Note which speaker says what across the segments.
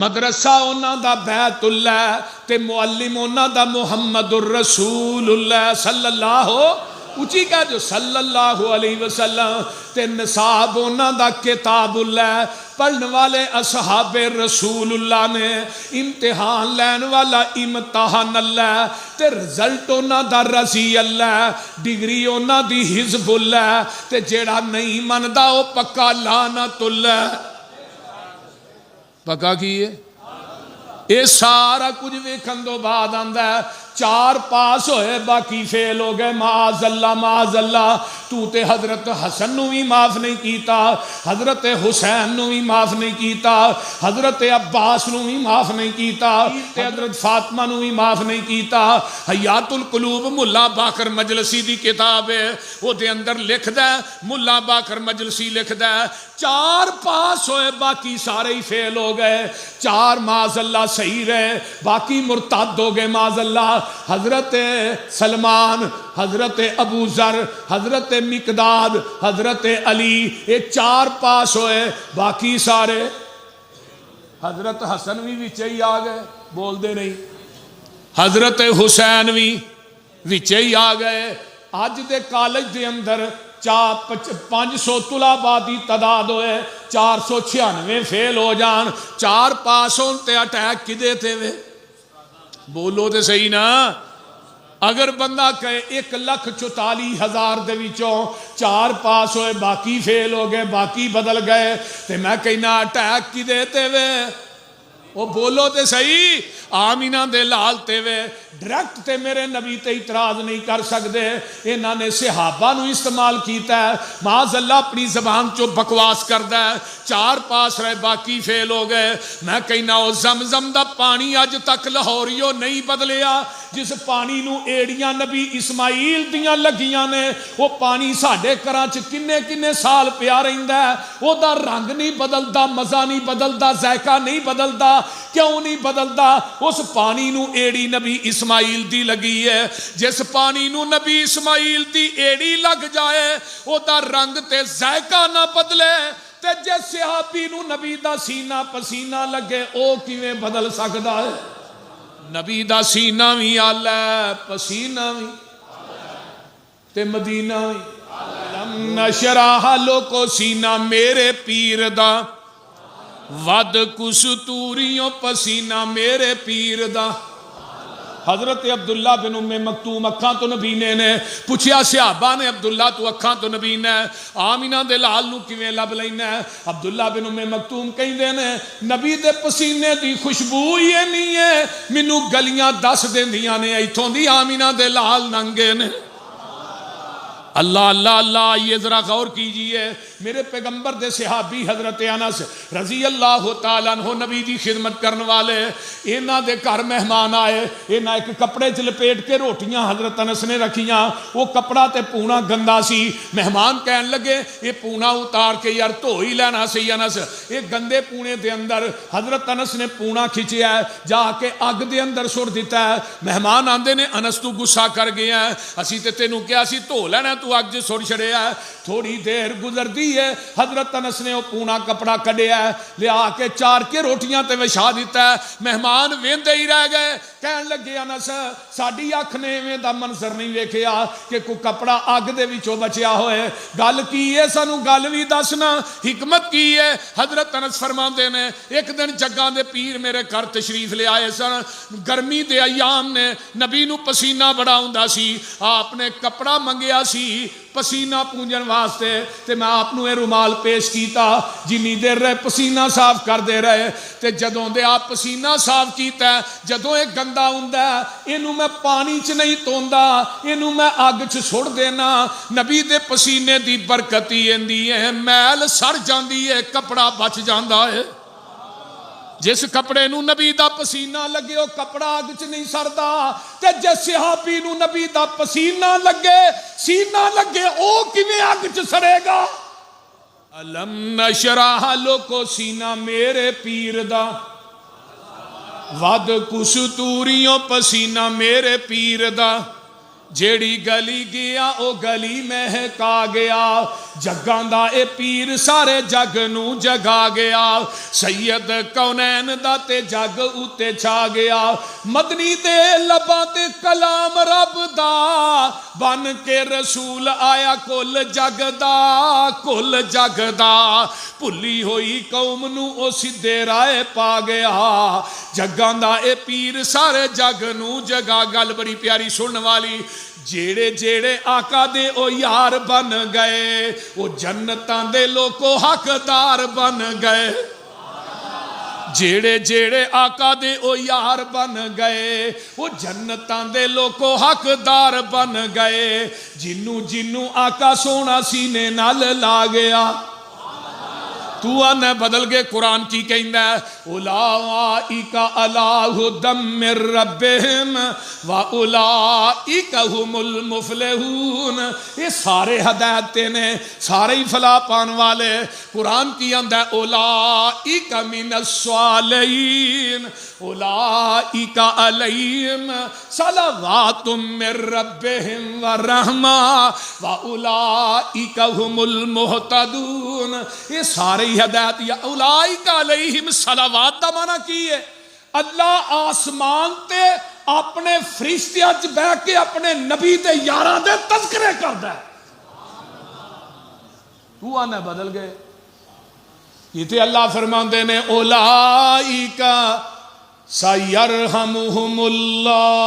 Speaker 1: مدرسہ انہاں دا بیت اللہ تے معلم انہاں دا محمد الرسول اللہ صلی اللہ اچھی کہہ جو صلی اللہ علیہ وسلم تے نصاب انہاں دا کتاب اللہ پڑھن والے اصحاب رسول اللہ نے امتحان لین والا امتحان اللہ تے رزلٹ انہاں دا رضی اللہ ڈگری انہاں دی حزب اللہ تے جیڑا نہیں مندہ او پکا لعنت اللہ پکا کیے یہ سارا کچھ ویکھن تو بعد آندا ہے 4 پاس ہوئے باقی فیل ہو گئے معاذ اللہ تو تے حضرت حسن نو بھی معاف نہیں کیتا حضرت حسین نو بھی معاف نہیں کیتا حضرت عباس نو بھی معاف نہیں کیتا تے حضرت فاطمہ نو بھی معاف نہیں کیتا حیات القلوب ملا باقر مجلسی دی کتاب ہے وہ دے اندر لکھ دا ہے ملا باقر مجلسی لکھ دا ہے 4 پاس ہوئے باقی سارے ہی فیل ہو گئے 4 معاذ اللہ صحیح رہے باقی مرتد ہو گئے معاذ اللہ حضرت سلمان حضرت ابو ذر حضرت مقداد حضرت علی یہ 4 پاس ہوئے باقی سارے حضرت حسن بھی وچے ہی آ گئے بول دے نہیں حضرت حسین بھی وچے ہی آ گئے آج دے کالج دے اندر 500 طلباء دی تعداد ہوئے 496 فیل ہو جان 4 پاس ہوتے اٹیک کدے تھے وے بولو تے صحیح نا اگر بندہ کہے 1,44,000 دے وچوں 4 پاس ہوئے باقی فیل ہو گئے باقی بدل گئے تے میں کہنا اٹیک کی دیتے وے وہ بولو تے صحیح آمینہ دے لال تے وے ڈریکٹ تے میرے نبی تے اعتراض نہیں کر سکتے انہاں نے صحابہ نو استعمال کیتا ہے معاذ اللہ اپنی زبان چو بکواس کردہ ہے 4 پاس رہے باقی فیل ہو گئے میں کہنا او زمزم دا پانی اج تک لاہوریو نہیں بدلیا جس پانی نو ایڑیاں نبی اسماعیل دیاں لگیاں نے وہ پانی ساڑھے کراچ کنے سال پیا رہندا ہے وہ دا رنگ نہیں بدلدا مزہ نہیں بدلدا ذائقہ نہیں بدلدا کیوں نہیں بدلدا اس پانی نو ایڑی نبی اسماعیل دی لگی ہے جس پانی نو نبی اسماعیل دی ایڑی لگ جائے وہ دا رنگ تے ذائقہ نہ بدلے تے جس صحابی نو نبی دا سینہ پسینہ لگے او کیویں بدل سکدا ہے نبی دا سینہ بھی آلہ پسینہ بھی تے مدینہ بھی لم نشرح لوکو سینہ میرے پیر دا ود کستوریوں پسینہ میرے پیر دا حضرت عبداللہ بن ام مکتوم اکھاں تو نبی نے پوچھیا صحابہ نے عبداللہ تو اکھاں تو نبی نے آمینہ دے لال نو کیویں لب لینا ہے عبداللہ بن ام مکتوم کہندے نے نبی دے پسینے دی خوشبو ہی نہیں ہے مینوں گلیاں دس دیندیاں نے ایتھوں دی آمینہ دے لال ننگے نے اللہ اللہ اللہ یہ ذرا غور کیجئے میرے پیغمبر دے صحابی حضرت انس رضی اللہ تعالیٰ عنہ نبی دی خدمت کرنے والے انہاں دے گھر مہمان آئے انہاں ایک کپڑے چ لپیٹ کے روٹیاں حضرت انس نے رکھیاں وہ کپڑا تے پونا گندا سی مہمان کہن لگے یہ پونا اتار کے یار دھو ہی لینا سی انس یہ گندے پونے دے اندر حضرت انس نے پونا کھچیا ہے جا کے اگ دے اندر سٹ دیتا ہے مہمان آندے نے انس تو غصہ کر گیا ہے اسی تے تینوں کیا سی دھو لینا تو اگ جے سٹ چھڑیا ہے تھوڑی دیر گزر دی ہے حضرت انس نے وہ پونا کپڑا کڈیا ہے لیا کے چار کے روٹیاں تے وچھا دیتا ہے مہمان ویندے ہی رہ گئے کہن لگے انس ساڈی اکھ نے ایویں دا منظر نہیں ویکھیا کہ کوئی کپڑا اگ دے وچوں بچیا ہوئے گل کی ہے سانو گل وی دسنا حکمت کی ہے حضرت انس فرماندے نے ایک دن جگاں دے پیر میرے گھر تشریف لے آئے سن گرمی دے ایام نے نبی نو پسینہ بڑا ہوندا سی آپ نے کپڑا منگیا سی پسینہ پونجن واسطے تے میں آپ نو اے رومال پیش کیتا جنی دیر رہے پسینہ صاف کر دے رہے تے جدوں دے آپ پسینہ صاف کیتا ہے جدوں ایک گندا ہوندا ہے اینو میں پانی چ نہیں توندا اینو میں اگ چ سڑ دینا نبی دے پسینے دی برکت ہی ایندی ہے میل سڑ جاندی ہے کپڑا بچ جاندا ہے جس کپڑے نو نبی دا پسینہ لگے وہ کپڑا اگ چ نہیں سڑدا تے جس صحابی نو نبی دا پسینہ لگے سینہ لگے او کیویں اگ چ سڑے گا الم نشرح لوکو سینہ میرے پیر دا ود کستوریوں پسینہ میرے پیر دا جیڑی گلی گیا او گلی مہکا گیا جگاں دا اے پیر سارے جگ نو جگا گیا سید کونین دا تے جگ اتے چھا گیا مدنی دے لباں تے کلام رب دا بن کے رسول آیا کل جگ دا بھلی ہوئی قوم نو او سدھے رائے پا گیا جگاں دا اے پیر سارے جگ نو جگا گل بڑی پیاری سنن والی جیڑے جیڑے آقا دے او یار بن گئے او جنتاں دے لوکو حقدار بن گئے جیڑے جیڑے آقا دے او یار بن گئے او جنتاں دے لوکو حقدار بن گئے جنوں آقا سونا سینے نال لا گیا تو آنے بدل گئے قرآن کی کہندہ ہے اولائک علی ھدی من ربہم و اولائک ھم المفلحون یہ سارے ہدایتیں نے سارے ہی فلاح پان والے قرآن کی اندہ ہے اولائک من الصالحین اولائک علیہم صلوات من ربہم و رحمہ و اولائک ھم المہتدون یہ سارے ہدایت یا اولائک علیہم صلوات دا معنی کی ہے اللہ آسمان تے اپنے فرشتیاں چ بہ کے اپنے نبی تے یاراں دے تذکرے کردا ہے تو آنے بدل گئے یہ تے اللہ فرماندے نے اولائک سیرحمہم اللہ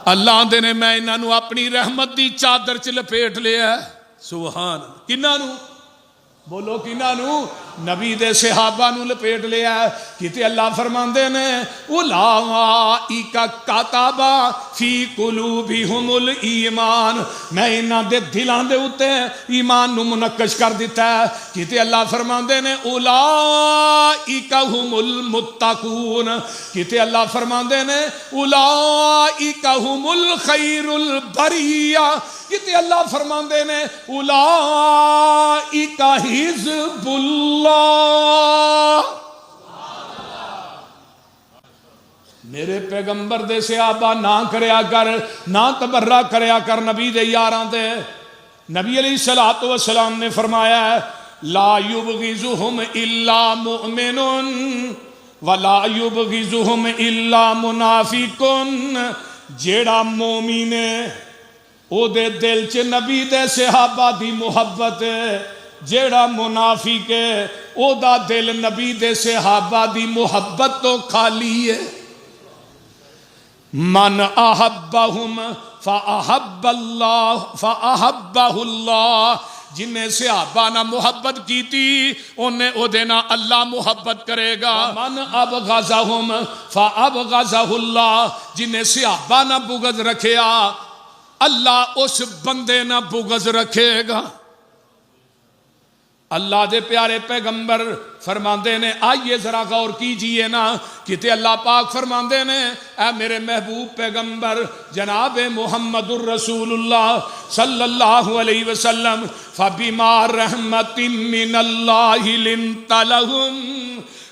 Speaker 1: اللہ دے نے میں انہاں نو اپنی رحمت دی چادر چ لپیٹ لیا ہے سبحان کنہ نو بولو کنہ نو نبی دے صحابہ نو لپیٹ لیا ہے کہتے اللہ فرماندے نے اولائک کتب فی قلوبہم الایمان میں انہاں دے دلاں دے اوتے ایمان نو منقش کر دیتا ہے کہتے اللہ فرماندے نے اولائک ھم المتقون کہتے اللہ فرماندے نے اولائک ھم الخیر البریہ کہتے اللہ فرماندے نے اولائک حزب اللہ میرے پیغمبر دے صحابہ نہ کریا کر نہ تبرہ کریا کر نبی دے یاراں دے نبی علیہ السلام نے فرمایا ہے لا یبغضہم الا مؤمن ولا یبغضہم الا منافق جیڑا مومن او دے دل چ نبی دے صحابہ دی محبت جیڑا منافق ہے او دا دل نبی دے صحابہ دی محبت تو خالی ہے من احبہم فاحب اللہ جنہیں صحابہ نہ محبت کی تھی انہیں او دینا اللہ محبت کرے گا من ابغضہم فابغضہ اللہ جنہیں صحابہ نہ بغض رکھیا اللہ اس بندے نہ بغض رکھے گا اللہ دے پیارے پیغمبر فرماندے نے آئیے ذرا غور کیجئے نا کہتے اللہ پاک فرماندے نے اے میرے محبوب پیغمبر جناب محمد الرسول اللہ صلی اللہ علیہ وسلم فَبِمَا رَحْمَةٍ مِّنَ اللَّهِ لِنْتَ لَهُمْ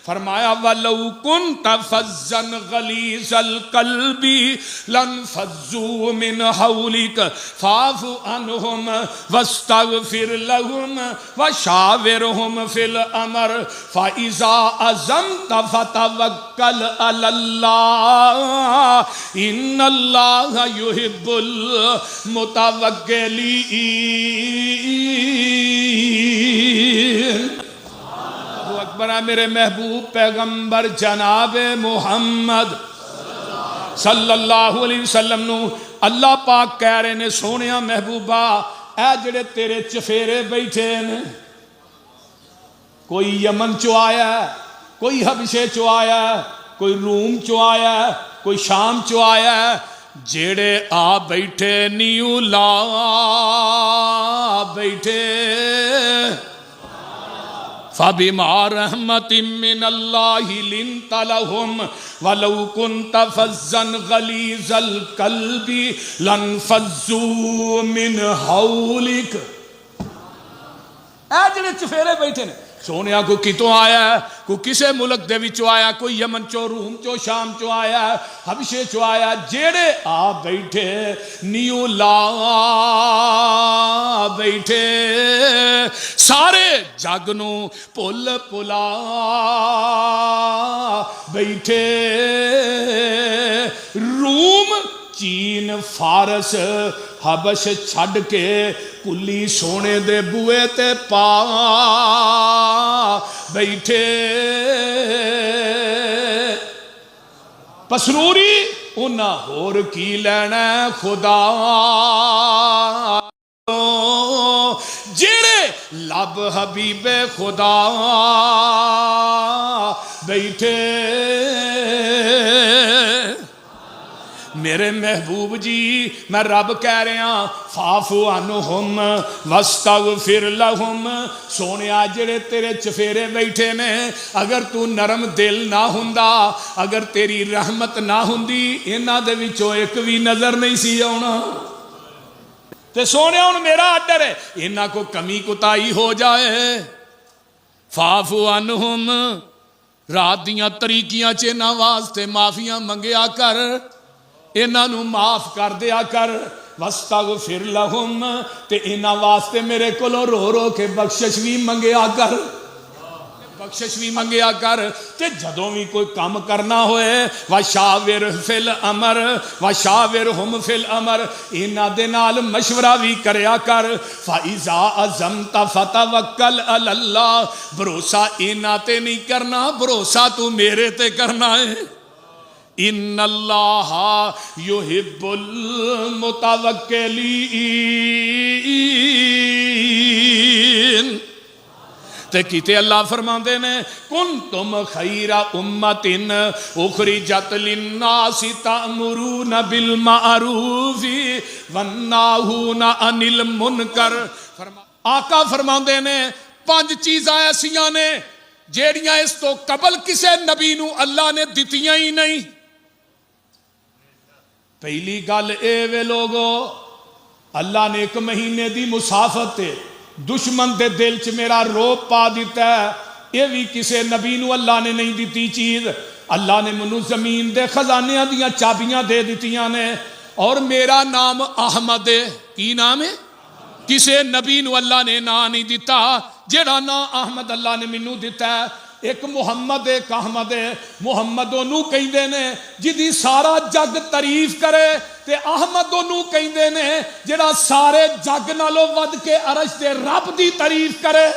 Speaker 1: فرمایا وَلَوْ كُنْتَ فَزًّا غَلِيظَ الْقَلْبِ لَانْفَضُّوا مِنْ حَوْلِكَ فَاعْفُ عَنْهُمْ وَاسْتَغْفِرْ لَهُمْ وَشَاوِرْهُمْ فِي الْأَمْرِ فَإِذَا عَزَمْتَ فَتَوَكَّلْ عَلَى اللَّهِ إِنَّ اللَّهَ يُحِبُّ الْمُتَوَكِّلِينَ اکبر ہے میرے محبوب پیغمبر جناب محمد صلی اللہ علیہ وسلم نو اللہ پاک کہہ رہے نے سونیا محبوبہ اے جڑے تیرے چفیرے بیٹھے نے کوئی یمن چو آیا ہے کوئی حبشے چو آیا ہے کوئی روم چو آیا ہے کوئی شام چو آیا ہے جڑے آ بیٹھے نیو لا بیٹھے فَبِمَا رَحْمَةٍ مِّنَ اللَّهِ لِنْتَ لَهُمْ وَلَوْ كُنْتَ فَزًّا غَلِيظَ الْقَلْبِ لَانْفَضُّوا مِنْ حَوْلِكَ اے جڑے چفیرے بیٹھے نے سونیا کو کتوں آیا ہے, کو کسے ملک دے وچوں آیا, کوئی یمن چو, روم چو, شام چو آیا ہے, حبشے چو آیا, جیڑے آ بیٹھے نیو لا بیٹھے سارے جگ نو پل پلا بیٹھے. روم, چین, فارس, حبش چھڈ کے کلی سونے دے بوئے تے پا بیٹھے. پسروری انہاں ہور کی لینا خدا, جڑے لب حبیب خدا بیٹھے. میرے محبوب جی میں رب کہہ رہا فاعف عنہم واستغفر لہم. سونیا جڑے تیرے چفیرے بیٹھے نے, اگر تو نرم دل نہ ہوندا, اگر تیری رحمت نہ ہوندی, انہاں دے وچوں ایک بھی نظر نہیں سی آنا. تے سونیا ہن میرا آڈر ہے انہاں کو کمی کوتاہی ہو جائے, فاعف عنہم, رات دیاں طریقیاں چ انہاں واسطے معافیاں منگیا کر, انہاں نو معاف کر دیا کر. واستغفر لہم, تے انہاں واسطے میرے کولوں رو رو کے بخشش بھی منگیا کر, بخشش بھی منگیا کر. تے جدوں بھی کوئی کام کرنا ہوئے وشاور فی الامر, وشاورہم فی الامر, انہاں دے نال مشورہ بھی کریا کر. فاذا عزمت فتوکل علی اللہ, بھروسہ انہاں تے نہیں کرنا, بھروسہ تو میرے تے کرنا ہے. ان اللہ یحب المتوکلین. تے کیتے اللہ فرماندے نے کنتم خیر امت اخرجت للناس تأمرون بالمعروف ونہون عن المنکر. آقا فرماندے نے 5 چیزاں ایسیاں نے جیڑیاں اس تو قبل کسے نبی نو اللہ نے دتیاں ہی نہیں. پہلی گل اے وے لوگو, اللہ نے 1 مہینے دی مسافت دشمن دے دل چ میرا روب پا دیتا ہے. یہ بھی کسے نبی نو اللہ نے نہیں دیتی چیز. اللہ نے منو زمین دے خزانیاں دیاں چابیاں دے دیتیاں نے, اور میرا نام احمد ہے. کی نام ہے؟ کسے نبی نو اللہ نے نا نہیں دیتا جیڑا نا احمد اللہ نے منو دیتا ہے. ایک محمد ایک احمد ہے. محمد انہوں کہندے نے جدی سارا جگ تعریف کرے, تے احمد انہوں کہندے نے جڑا سارے جگ نالوں ود کے عرش دے رب دی تعریف کرے.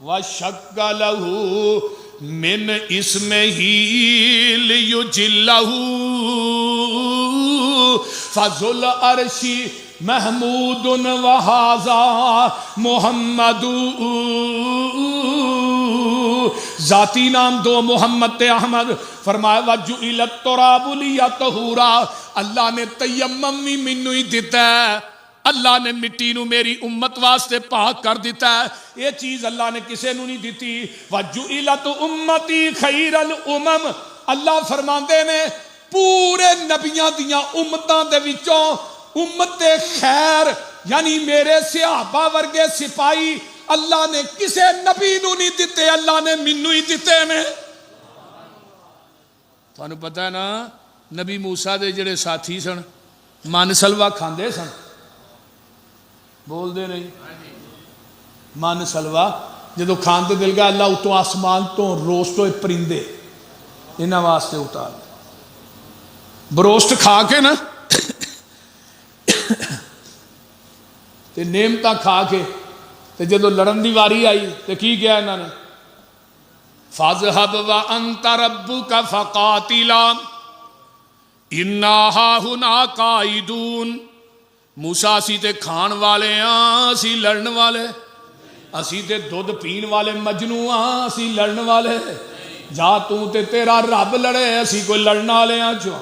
Speaker 1: وَشَقَّ لَهُ مِنْ اسْمِهِ لِيُجِلَّهُ فَذُو الْعَرْشِ محمود وہذا محمد. ذاتی نام 2 محمد تے احمد. فرمایا وَجُعِلَ التُّرَابُ لِيَ طَهُورًا, اللہ نے تیمم بھی مینوں ہی دیتا ہے, اللہ نے مٹی نو میری امت واسطے پاک کر دیتا ہے. یہ چیز اللہ نے کسے نو نہیں دیتی. وَجُعِلَتْ أُمَّتِي خَيْرَ الْأُمَمِ, اللہ فرماندے نے پورے نبیاں دیاں امتاں دے وچوں امت خیر یعنی میرے صحابہ ورگے سپاہی اللہ نے کسے نبی نو نہیں دیتے, اللہ نے مینوں ہی دیتے نے. تھانوں پتہ ہے نا نبی موسیٰ دے جڑے ساتھی سن من سلوا کھاندے سن, بول دے نہیں, من سلوا جدو کھان تے دل گیا اللہ اتوں آسمان تو روسٹ ہوئے پرندے انہاں واسطے اتار دے. بروسٹ کھا کے نا تے نعمتاں کھا کے تے جدو لڑن دی واری آئی تے کی کیا انہاں نے فَاذْهَبْ وَأَنْتَ رَبُّكَ فَقَاتِلَا إِنَّا هَاهُنَا قَاعِدُونَ. موسیٰ اسی تے کھان والے ہاں, اسی لڑن والے, اسی تے دودھ پین والے مجنو ہاں, اسی لڑن والے. جا تو تے تیرا رب لڑے, اسی کوئی لڑن والے ہاں. جو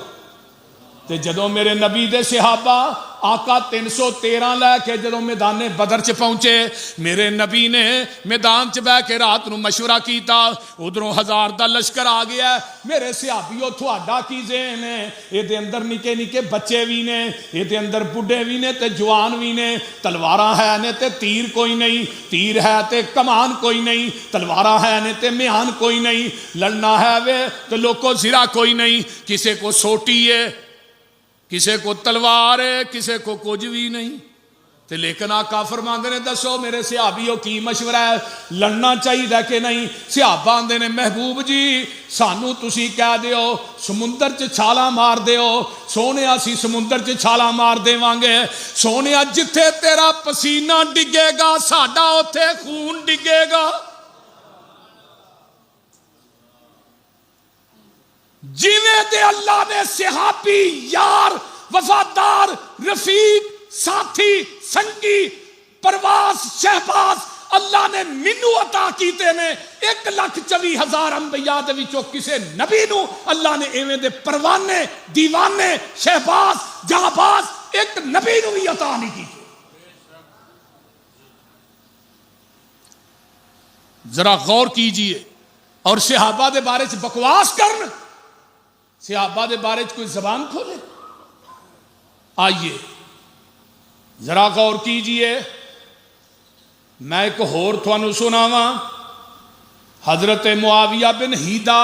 Speaker 1: تے جدوں میرے نبی دے صحابہ آقا 313 لے کے جدوں میدان بدر چ پہنچے، میرے نبی نے میدان چ بہ کے رات نو مشورہ کیتا، ادھروں 1000 دا لشکر آ گیا، میرے صحابیو تھوڑا کی ذہن ہے، اے دے اندر نکے نکے بچے بھی نے، اے دے اندر بڈھے بھی نے تے جوان بھی نے، تلواراں ہے نے تے تیر کوئی نہیں، تیر ہے تے کمان کوئی نہیں، تلواراں ہے نے تے میان کوئی نہیں، لڑنا ہے وے تو لوکو زرا کوئی نہیں، کسے کو سوٹی ہے، کسے کو تلوار ہے، کسے کو کچھ بھی نہیں، تے لیکن آقا فرماندے نے دسو میرے صحابیوں کی مشورہ ہے، لڑنا چاہیے کہ نہیں؟ صحابہ آندے نے محبوب جی سانو تسی کہہ دیو سمندر چ چھالا مار دیو، سونے اسی سمندر چ چھالا مار دیواں گے، سونے جتھے تیرا پسینہ ڈگے گا ساڈا اوتھے خون ڈگے گا، جویں دے اللہ نے صحابی یار وفادار رفیق ساتھی سنگی پرواز شہباز اللہ نے مینو عطا کیتے نے، 1,24,000 انبیاء دے وچوں کسے نبی نو اللہ نے ایویں دے پروانے دیوانے شہباز جہباز ایک نبی نو بھی عطا نہیں کیتے۔ ذرا غور کیجئے، اور صحابہ دے بارے چ بکواس کرن، صحابہ دے بارے کوئی زبان کھولے؟ آئیے ذرا غور کیجئے، میں ایک ہور تھانوں سناواں۔ حضرت معاویہ بن حیدہ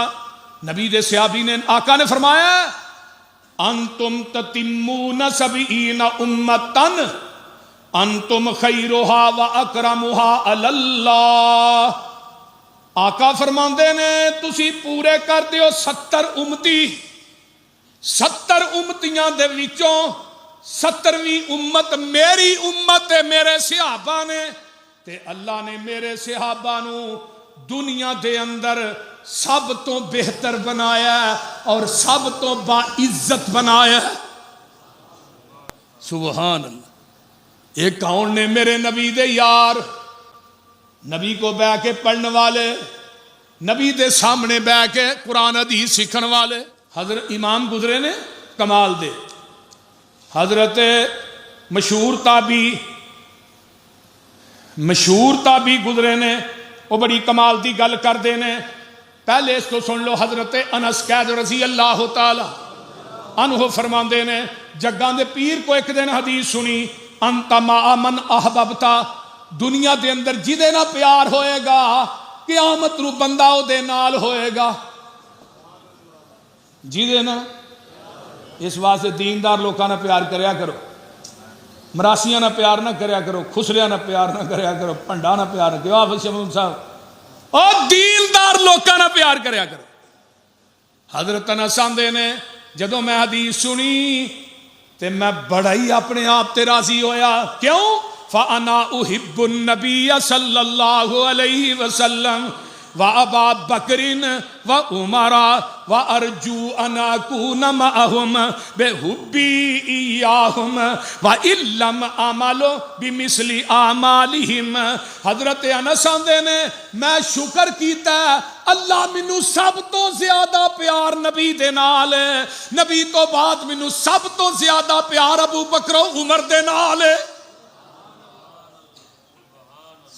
Speaker 1: نبی دے صحابی نے، آقا نے فرمایا انتم تتمون 70 امتن انتم خیرها واکرمها علی اللہ۔ آقا فرماندے نے تسی پورے کر دیو 70 امتی، 70 امتیاں دے وچوں 70ویں امت میری امت ہے، میرے صحابہ نے، تے اللہ نے میرے صحابہ نو دنیا دے اندر سب تو بہتر بنایا ہے اور سب تو باعزت بنایا ہے۔ سبحان اللہ۔ ایک کون نے؟ میرے نبی دے یار، نبی کو بہ کے پڑھنے والے، نبی دے سامنے بہ کے قرآن حدیث سیکھن والے، حضرت امام گزرے نے کمال دے، حضرت مشہور تابی گزرے نے، وہ بڑی کمال دی گل کردے نے۔ پہلے اس کو سن لو، حضرت انس قید رضی اللہ تعالی عنہ فرماندے نے جگاں دے پیر کو ایک دن حدیث سنی، انت مع من احببتا، دنیا دے اندر جدے نہ پیار ہوئے گا قیامت نو بندہ او دے نال ہوئے گا، جدے نہ۔ اس واسطے دیندار لوکاں نہ پیار کریا کرو، مراسیاں نہ پیار نہ کریا کرو، خسریاں نہ پیار نہ کریا کرو، پنڈا نہ پیار نہ کرو، آپ شمون صاحب اور دیندار لوکاں نہ پیار کریا کرو۔ حضرت انس آندے نے جدوں میں حدیث سنی تے میں بڑا ہی اپنے آپ تے راضی ہویا، کیوں؟ فَأَنَا أُحِبُّ النَّبِيَّ صلی اللہ علیہ وسلم وَأَبَا بَكْرٍ وَعُمَرَ وَأَرْجُو أَنْ أَكُونَ مَعَهُمْ بِحُبِّي إِيَّاهُمْ وَإِن لَّمْ أَعْمَلْ بِمِثْلِ أَعْمَالِهِمْ۔ حضرت انس آندے نے میں شکر کیتا ہے اللہ مینوں سب تو زیادہ پیار نبی دے نال ہے، نبی تو بعد مینوں سب تو زیادہ پیار ابو بکر و عمر دے نال ہے۔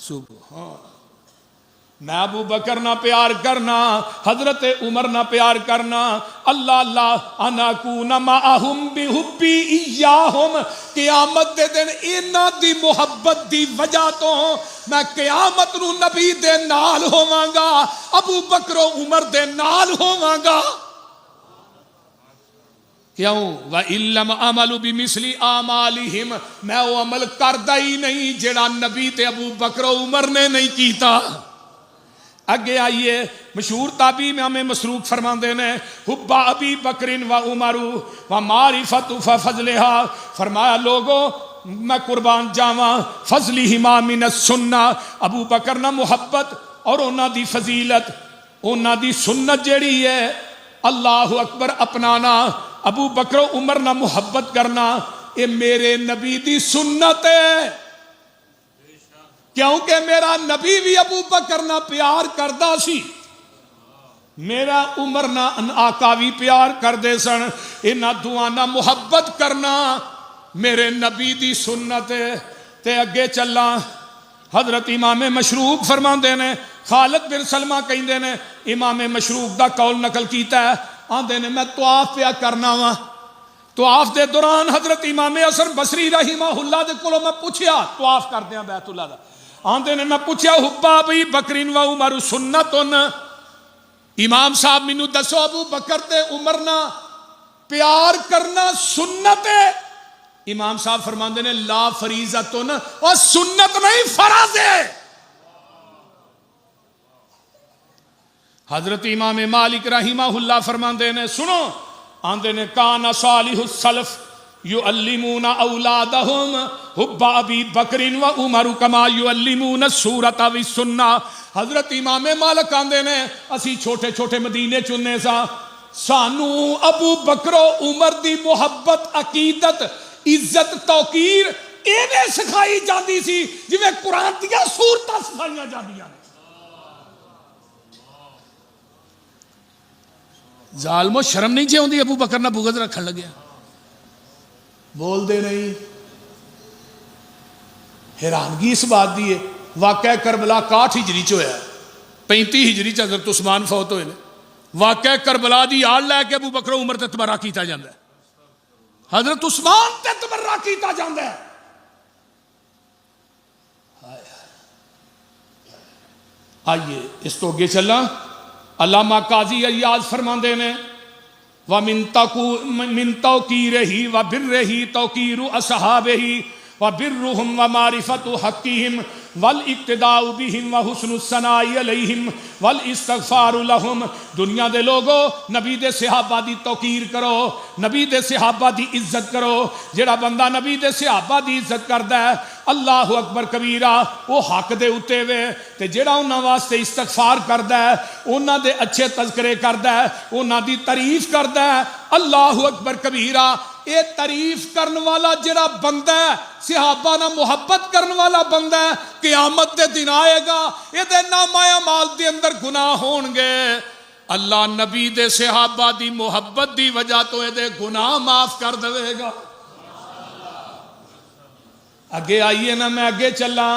Speaker 1: سبحان، میں ابو بکر نہ پیار کرنا، حضرت عمر نہ پیار کرنا، اللہ اللہ انا کون معہم بحبی ایاہم، قیامت دے دن اینا دی محبت دی وجہ تو میں قیامت نو نبی دے نال ہوواں گا، ابو بکر و عمر دے نال ہوواں گا۔ کیوں؟ وَإِن لَّمْ أَعْمَلْ بِمِثْلِ أَعْمَالِهِمْ، میں وہ عمل کردا ہی نہیں جڑا نبی تے ابو بکر و عمر نے نہیں کیتا۔ اگے آئیے، مشہور تابعی امام مسروق فرماندے نے حب ابی بکر و عمر و معرفت فضلها، فرمایا لوگو میں قربان جاواں فضلہما من السنہ، ابو بکر نہ محبت اور انہاں دی فضیلت، انہاں دی سنت جیڑی ہے اللہ اکبر اپنانا، ابو بکر و عمر نہ محبت کرنا، یہ میرے نبی دی سنت ہے، کیونکہ میرا نبی بھی ابو بکر نہ پیار کردا سی، میرا عمر نہ آقا بھی پیار کر دے سن، انہاں دعا نہ محبت کرنا میرے نبی دی سنت تے اگے چلا۔ حضرت امام مشروق فرماندے نے، خالد بن سلمہ کہندے نے امام مشروق دا قول نقل کیتا ہے، آندے نے میں طواف پیا کرنا وا، طواف دے دوران حضرت امام حسن بصری رحمہ اللہ دے کولوں میں پوچھیا، طواف کردیاں بیت اللہ دا، آندے نے میں پوچھیا حب ابی بکر و عمر سنتن، امام صاحب مینوں دسو ابو بکر تے عمر نہ پیار کرنا سنت ہے؟ امام صاحب فرماندے نے لا فریضتن، اور سنت نہیں فرض ہے۔ حضرت امام مالک رحمہ اللہ فرماندے نے سنو، آندے نے کان صالح السلف یعلمون اولادہم حب ابی بکر و عمر کما یعلمون السورۃ والسنہ۔ حضرت امام مالک آندے نے اسی چھوٹے چھوٹے مدینے چنے سا، سانو ابو بکر و عمر دی محبت، عقیدت، عزت، توقیر ایویں سکھائی جاندی سی جویں قرآن دیا سورتاں سکھائیاں جاندیاں نے۔ ظالمو شرم نہیں چاہیے ابو بکر نہ بغض رکھن لگیا، بول دے نہیں۔ حیرانگی اس بات دی ہے، واقعہ کربلا 61 ہجری چ ہویا، 35 ہجری چ حضرت عثمان فوت ہوئے نے، واقعہ کربلا دی آڑ لے کے ابو بکر عمر تے تبرہ کیتا جاندا ہے، حضرت عثمان تے تبرہ کیتا جاندا ہے۔ آئیے اس تو اگے چلا، علامہ قاضی ایاز فرماندے نے وَمِن تَوْقِيرِهِ وَبِرِّهِ تَوْقِيرُ أَصْحَابِهِ وَبِرُّهُمْ وَمَعْرِفَةُ حَقِّهِمْ والاقتداء بهم وحسن الثناء علیہم والاستغفار لهم۔ دنیا دے لوگو نبی دے صحابہ دی توقیر کرو، نبی دے صحابہ دی عزت کرو۔ جڑا بندہ نبی دے صحابہ دی عزت کردا ہے اللہ اکبر کبیرہ، وہ حق دے اتے وے، تے جڑا انہاں واسطے استغفار کردا ہے، انہاں دے اچھے تذکرے کردا ہے، انہاں دی تعریف کردا ہے، اللہ اکبر کبیرہ۔ اے تعریف کرن والا جڑا بندہ ہے، صحابہ نہ محبت کرن والا بندہ ہے، قیامت دے دن آئے گا اے دے نامہ اعمال دے اندر گناہ ہون گے، اللہ نبی دے صحابہ دی محبت دی وجہ تو اے دے گناہ معاف کر دے گا۔ اگے آئیے نا، میں اگے چلا۔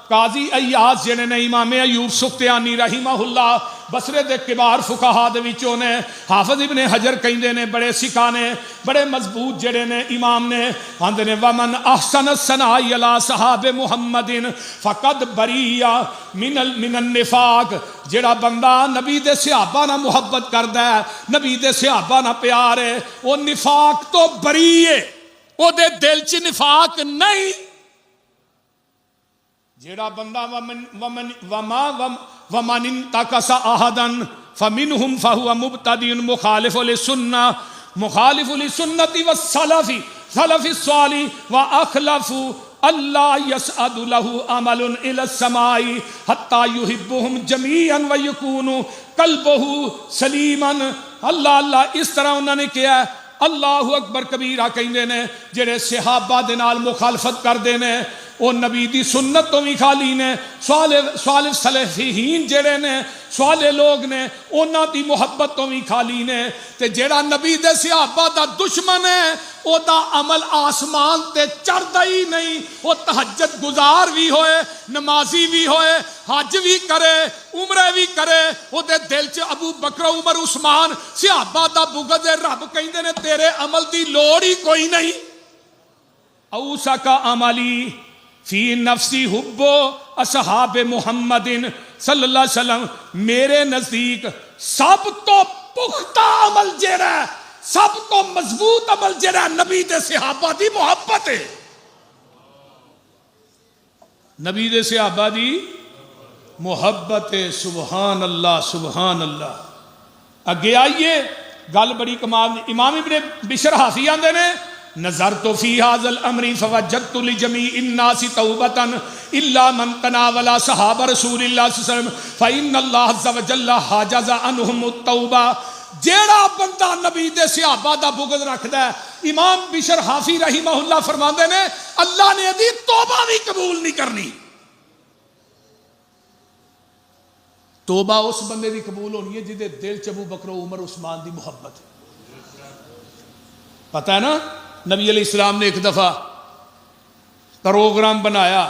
Speaker 1: قاضی ایاز جڑے نے امام ایوب سختیانی رحمہ اللہ بصرے دے کبار فقہا دے وچوں نے، حافظ ابن حجر کہندے نے بڑے سکھانے بڑے مضبوط جڑے نے امام نے، آندے نے ومن احسن الثناء علی صحاب محمد فقد بری من النفاق۔ جڑا بندہ نبی دے صحابہ نہ محبت کردا ہے، نبی دے صحابہ نہ پیار ہے، وہ نفاق تو بری ہے، وہ دے دل چ نفاق نہیں۔ جیڑا بندہ ومن انتقص احدا فمنهم فهو مبتدع مخالف للسنہ مخالف للسنۃ والسلف سلف الصالح واخلف اللہ يسعد له عمل الى السماء حتى يحبهم جميعا ويكون قلبه سلیما۔ اللہ اللہ اس طرح انہوں نے کیا ہے، اللہ اکبر کبیرہ کہندے نے جڑے صحابہ دے نال مخالفت کردے نے وہ نبی دی سنت تو بھی خالی نے، صالح صالحین جڑے نے صالح لوگ نے انہاں دی محبت تو بھی خالی نے، تے جڑا نبی دے صحابہ دا دشمن ہے او دا عمل آسمان تے چڑھدا ہی نہیں۔ وہ تہجد گزار بھی ہوئے، نمازی بھی ہوئے، حج بھی کرے، عمرے بھی کرے، وہ دے دل چ ابو بکر عمر عثمان صحابہ دا بغض ہے، رب کہندے نے تیرے عمل دی لوڑ ہی کوئی نہیں۔ اوسا کا عملی فی نفسی حب اصحاب محمد صلی اللہ علیہ وسلم، میرے نزدیک سب تو پختہ عمل جڑا ہے، سب تو مضبوط عمل جڑا نبی دے صحابہ دی محبت ہے، نبی دے صحابہ دی محبت ہے۔ سبحان اللہ سبحان اللہ۔ اگے آئیے گل بڑی کمال، امام ابن بشر حافی آندے نے نظرت فی ھذا الامر فوجدت لجمیع الناس توبۃ الا من تناول صحابہ رسول اللہ صلی اللہ علیہ وسلم فإن اللہ عز وجل حاجز عنہم التوبہ۔ جیڑا بندہ نبی دے صحابہ دا بغض رکھدا ہے، امام بشر حافی رحمہ اللہ فرماندے نے اللہ نے دی توبہ بھی قبول نہیں کرنی۔ توبہ اس بندے دی قبول ہونی ہے جدے دل چ ابو بکر و عمر عثمان دی محبت ہے. پتہ ہے نا نبی علیہ السلام نے ایک دفعہ پروگرام بنایا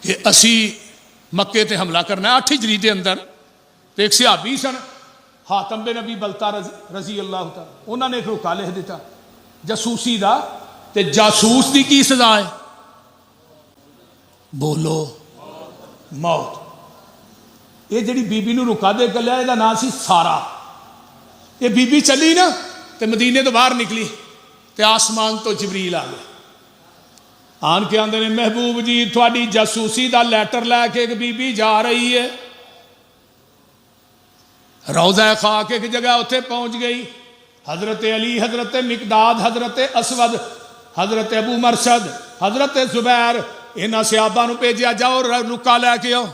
Speaker 1: کہ اسی مکے تے حملہ کرنا ہے 8 ہجری دے اندر. تو ایک صحابی سن حاتم بن نبی بلتا رضی اللہ تعالی، انہوں نے ایک رکا لکھ دیتا جاسوسی دا. تے جاسوس دی کی سزا ہے؟ بولو موت. یہ جڑی بی بی نو رکا دے گلیا یہ نام سی سارا. یہ بی بی چلی نا تے مدینے تو باہر نکلی تے آسمان تو جبریل آ گیا آن کے آندے نے محبوب جی تھوڑی جاسوسی دا لیٹر لے کے ایک بی بی جا رہی ہے. روضہ خاک ایک جگہ اتنے پہنچ گئی. حضرت علی، حضرت مقداد، حضرت اسود، حضرت ابو مرشد، حضرت زبیر انہاں صحابہ نو بھیجیا جاؤ رکا لے کے آؤ.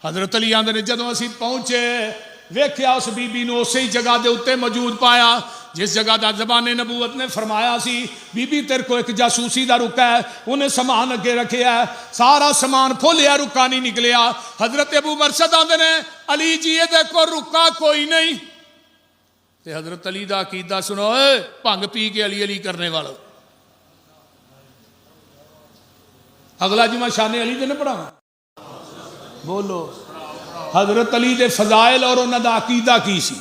Speaker 1: حضرت علی آندے نے جدوں اسی پہنچے ویکھیا اس بی بی نو اسی جگہ دے اتنے موجود پایا جس جگہ دا زبان نبوت نے فرمایا سی بی بی تیرے کو ایک جاسوسی دا رکا ہے. انہیں سامان اگے رکھے ہے، سارا سامان پھولیا رکا نہیں نکلیا. حضرت ابو مرشد آندے نے علی جی یہ دیکھو رکا کوئی نہیں. تے حضرت علی دا عقیدہ سنو، بھنگ پی کے علی علی کرنے والا. اگلا جی میں شان علی دے نہ پڑھاواں؟ بولو. حضرت علی دے فضائل اور انہاں دا عقیدہ کی سی؟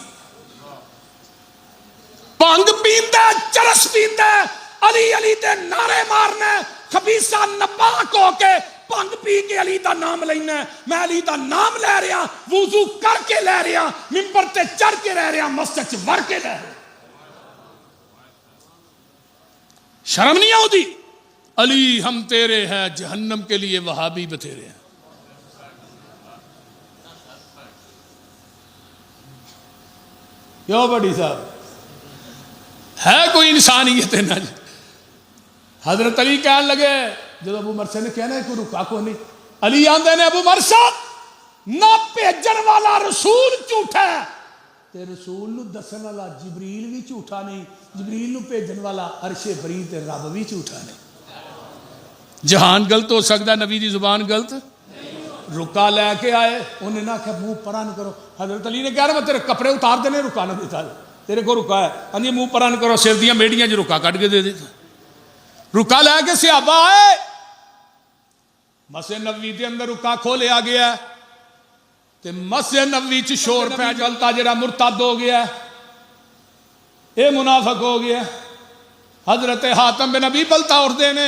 Speaker 1: بھنگ پیندا چرس پیندا علی علی دے نعرے مارنا خبیثہ نپاک ہو کے بھنگ پی کے علی دا نام لینا. میں علی دا نام لے رہا، وضو کر کے لے رہا، ممبر تے چڑھ کے رہ رہا، مسجد چ وڑ کے لے رہا. شرم نہیں آؤ دی؟ علی ہم تیرے ہیں، جہنم کے لیے وہابی بتیرے ہیں. کیوں بڑی صاحب ہے کوئی انسانیت ہے نا؟ حضرت علی کہنے لگے جب ابو مرشد نے کہنا ہے کوئی رکا کو نہیں. علی آندے نے ابو مرشد نہ بھیجن والا رسول جھوٹا ہے تے رسول نو دسن والا جبریل بھی جھوٹا نہیں، جبریل نو بھیجن والا عرش بری تے رب بھی جھوٹا نہیں. جہان غلط ہو سکتا ہے، نبی دی زبان غلط. رکا لے کے آئے انہیں نہ کہ منہ پران کرو. حضرت علی نے کہا میں تیرے کپڑے اتار دینے رکا نہ دیتا تیرے کو رکا ہے. ہاں منہ پران کرو، سر دیاں میڑیاں جو رکا کٹ کے دے دیتا. رکا لے کے صحابہ آئے، مسجد نبوی دے اندر رکا کھولیا گیا تے مسجد نبوی چ شور پہ چلتا جڑا مرتد ہو گیا اے منافق ہو گیا. حضرت حاتم بن نبی بلتا اٹھتے نے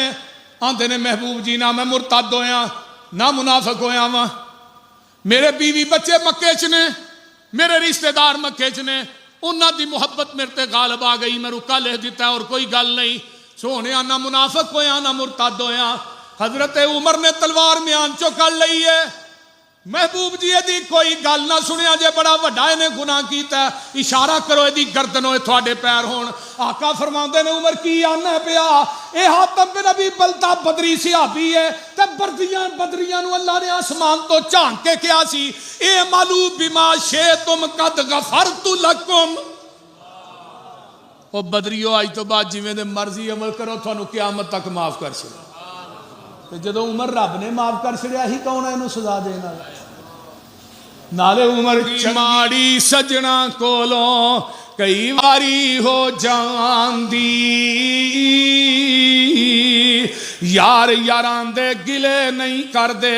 Speaker 1: آندے نے محبوب جی نہ میں مرتد ہویا نہ منافق ہویا وا، میرے بیوی بچے مکے چ نے، میرے رشتہ دار مکے چ نے، انہاں دی محبت میرے تے غالب آ گئی، میں رکا لکھ دیتا ہے اور کوئی گل نہیں. سونے نہ منافق ہویا نہ مرتد ہویا. حضرت عمر نے تلوار میان چو کر لئی ہے. محبوب جی دی کوئی گل نہ سنیا جے بڑا وڈا نے گناہ کیتا ہے، اشارہ کرو دی گردن ہوئے تھوڑے پیر ہون. آقا فرماندے نے عمر کی آنا پیا اے حاتم بن نبی بلتا بدری صحابی ہے تے بدریاں نو اللہ نے آسمان تو جھانک کے کیا سی اے مالو بما شئتم قد غفرت لکم. او بدریو آج تو بعد جویں دے مرضی عمل کرو تھانو قیامت تک معاف کر چھڑے. تے جدوں عمر رب نے معاف کر چھڑیا ہی کون ہے انہوں سزا دینا؟ نالے عمر ماڑی سجنا کولوں کئی واری ہو جاندی، یار یاران دے گلے نہیں کر دے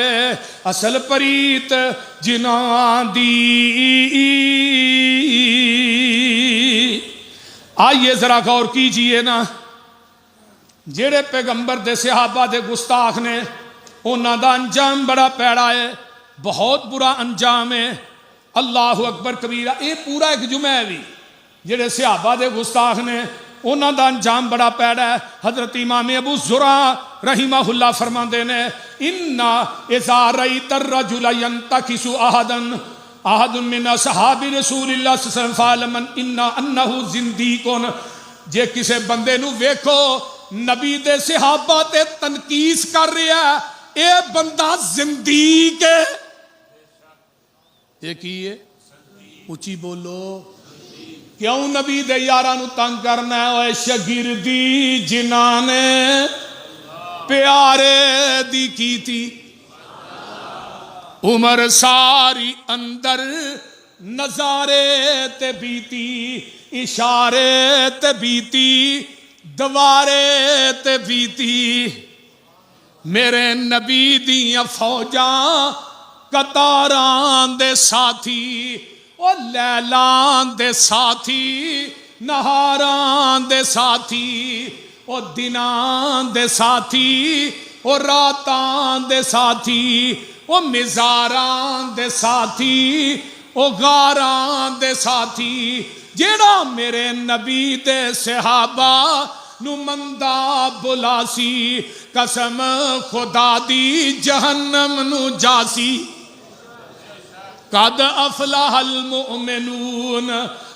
Speaker 1: اصل پریت جناں دی. آئیے ذرا غور کیجئے نا، جیڑے پیغمبر دے صحابہ دے گستاخ نے انہاں دا انجام بڑا پیڑا ہے، بہت برا انجام ہے. اللہ اکبر کبیرہ. یہ پورا ایک جمعہ ہے بھی جیڑے صحابہ دے گستاخ نے انہاں دا انجام بڑا پیڑا ہے. حضرت امام ابو زرع رحمہ اللہ فرماندے نے انا اذا رأیت الرجل ينتکس احد من اصحاب رسول اللہ صلی اللہ علیہ وسلم فعلم انہ زندیق. جے کسے بندے نو ویکھو نبی دے صحابہ تے تنقیس کر رہا ہے اے بندہ زندیق ہے. یہ کی ہے؟ اچھی بولو. کیوں نبی دے یارانو تنگ کرنا ہے؟ اے شگردی جنہاں نے پیارے دی کی تھی. عمر ساری اندر نظارے تے بیتی اشارے تے بیتی دوارے تے بیتی میرے نبی دیاں فوجاں قطاراں دے ساتھی او لیلاں دے ساتھی نہاراں دے ساتھی او دناں دے ساتھی او راتاں دے ساتھی او مزاراں دے ساتھی او غاراں دے ساتھی جیڑا میرے نبی دے صحابہ نو مندہ بلاسی قسم خدا دی جہنم نو جاسی قد افلح المؤمنون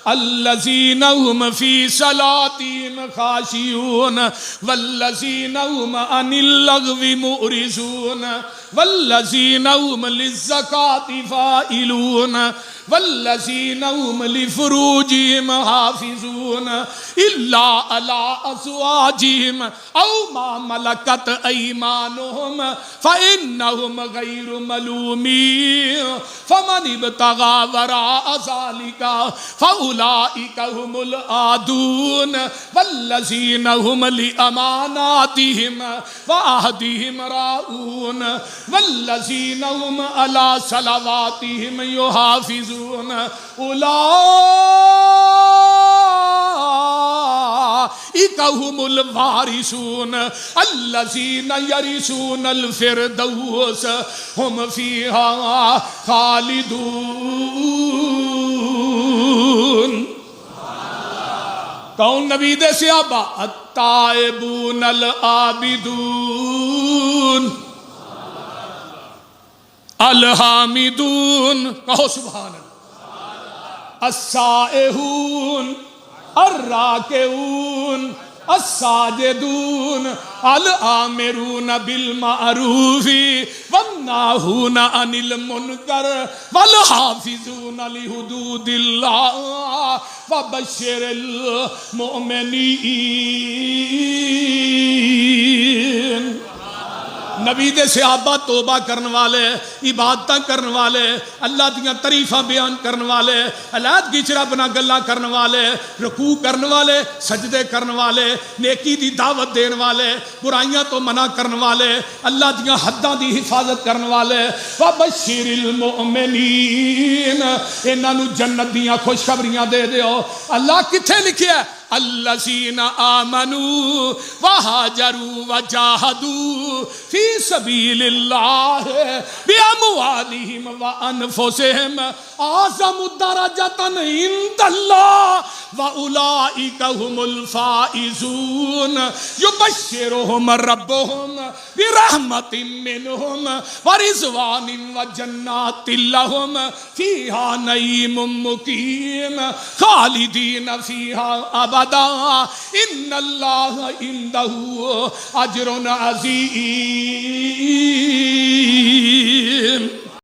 Speaker 1: الذین هم فی صلاتهم خاشعون والذین هم عن اللغو معرضون والذین هم للزکاة فاعلون والذین هم لفروجهم حافظون الا علی ازواجهم او ما ملکت ایمانهم فانهم غیر ملومین فمن ابتغى وراء ذلك فاولئک هم العادون والذین هم لاماناتهم وعهدهم راعون والذین هم علی صلواتهم یحافظون اولئک هم الوارثون الذین یرثون الفردوس هم فیہا خالدون کون نبی دے صحابہ التائبون العابدون الحامدون کہو سبحان اللہ السائحون الراکعون الساجدون الآمرون بالمعروف والناہون عن المنکر والحافظون لحدود اللہ وبشر المؤمنین نبی دے صحابہ توبہ کرن والے عبادتاں کرن والے اللہ دیاں تعریفاں بیان کرن والے علیحدگی چ رب نال گلاں کرن والے رکوع کرن والے سجدے کرن والے نیکی دی دعوت دین والے برائیاں تو منع کرن والے اللہ دیاں حداں دی حفاظت کرن والے وبشر المؤمنین انہاں نو جنت دیاں خوشخبریاں دے دیو اللہ کتھے لکھیا ہے الذین آمنوا وہاجروا وجاہدوا فی سبیل اللہ باموالہم وانفسہم اعظم درجۃ عند اللہ واولئک هم الفائزون یبشرہم ربہم برحمت منہم ورضوان وجنات لہم فیہا نعیم مقیم خالدین فیہا ابدا ان اللہ عنده اجر عظیم